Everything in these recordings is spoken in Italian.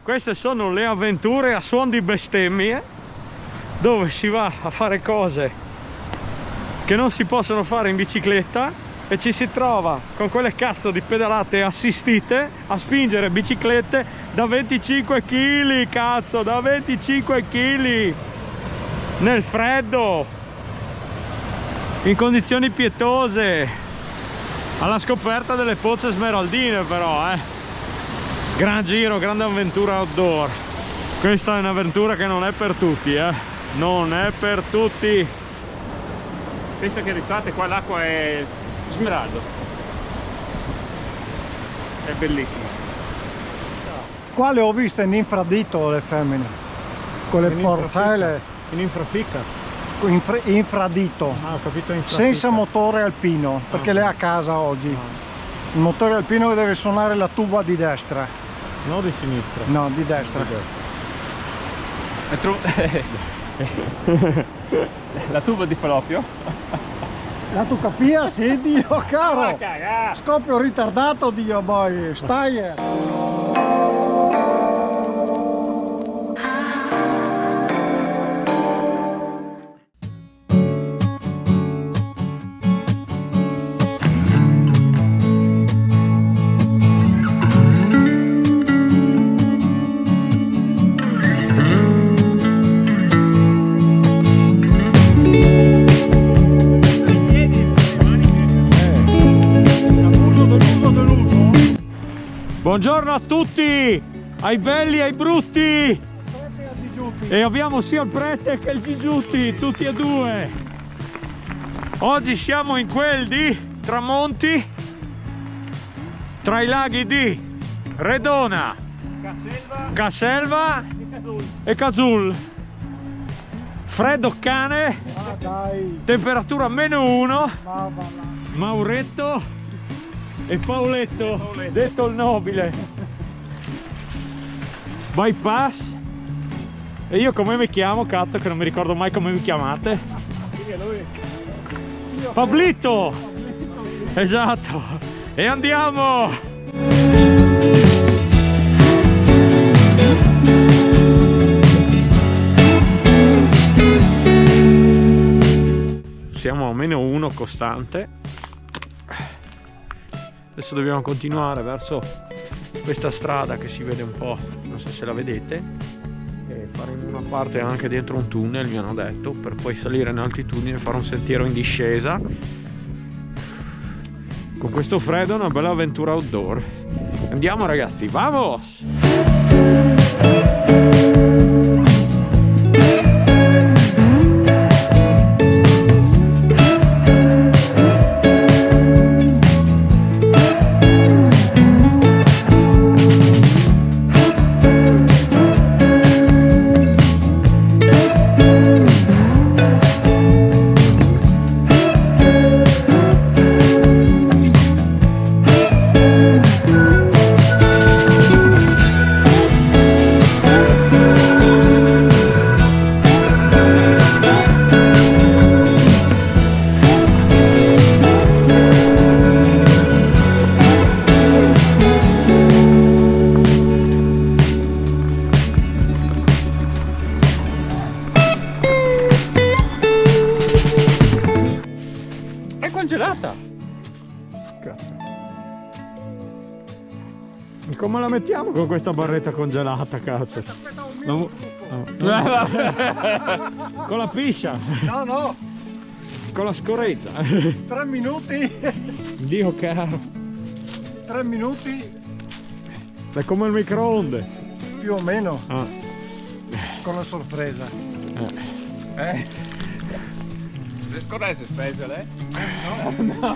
queste sono le avventure a suon di bestemmie, dove si va a fare cose che non si possono fare in bicicletta e ci si trova con quelle cazzo di pedalate assistite a spingere biciclette da 25 kg, cazzo, da 25 kg nel freddo, in condizioni pietose, alla scoperta delle pozze smeraldine. Però gran giro, grande avventura outdoor. Questa è un'avventura che non è per tutti, non è per tutti. Pensa che d'estate qua l'acqua è smeraldo, è bellissimo. Qua le ho viste in infradito le femmine, con le portelle In infraficca. infradito, Ho capito, infraficca. senza motore alpino, perché lei è a casa oggi. Il motore alpino deve suonare la tuba di destra, No, di sinistra. no, di destra. La tuba di Falloppio? La tu capia? Sì, Dio caro! Cagà! Scoppio ritardato, Dio boy, stai! Buongiorno a tutti, ai belli e ai brutti. E abbiamo sia il prete che il Gisutti, tutti e due. Oggi siamo in quel di Tramonti, tra i laghi di Redona, Casselva e Cazul. Freddo cane, Dai, temperatura -1, va. Mauretto e Pauletto, detto il nobile. Bypass. E io come mi chiamo, cazzo, che non mi ricordo mai come mi chiamate. Pablito. Esatto. E andiamo. Siamo a -1 costante. Adesso dobbiamo continuare verso questa strada che si vede un po', non so se la vedete, e fare una parte anche dentro un tunnel, mi hanno detto, per poi salire in altitudine e fare un sentiero in discesa. Con questo freddo è una bella avventura outdoor. Andiamo ragazzi, vamos! Congelata. Cazzo. Come la mettiamo con questa barretta congelata, cazzo? No. Con la piscia. No, Con la scorrezza. 3 minuti. Dio caro. 3 minuti È come il microonde. più o meno, Ah. con la sorpresa. Le scorresse spese lei? No.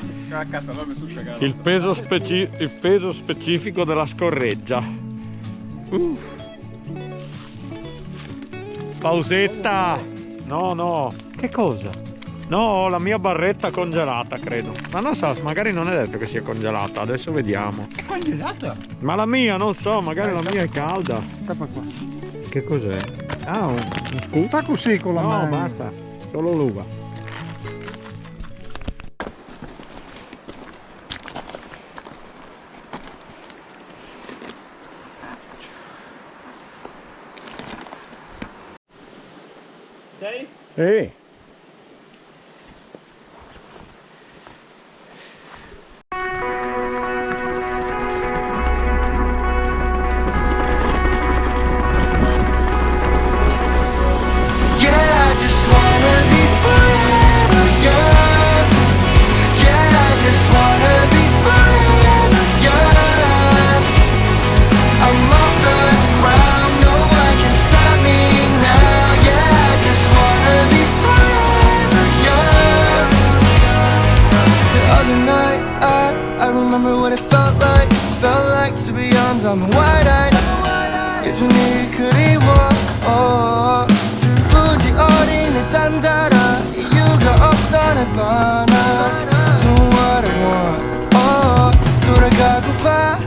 Cazzo, non mi sul cagato. Il peso specifico della scorreggia. Pausetta. No. Che cosa? No, ho la mia barretta congelata, credo. Ma non so, magari non è detto che sia congelata. Adesso vediamo. È congelata? Ma la mia, non so, magari la mia è calda. Scappa qua. Che cos'è? Ah, un scoop? Fa così con la No, mano. basta. Solo l'uva. sei? Ehi. Yeah, I just wanna be forever young. Yeah, I just wanna be forever young. I'm off the ground, no one can stop me now. Yeah, I just wanna be forever young. The other night, I remember what it felt like. Felt like to be on time and wide-eyed. 예전에 그리워 줄부지 어린 내 딴따라 이유가 없던 내 바나 Don't what I want 돌아가고파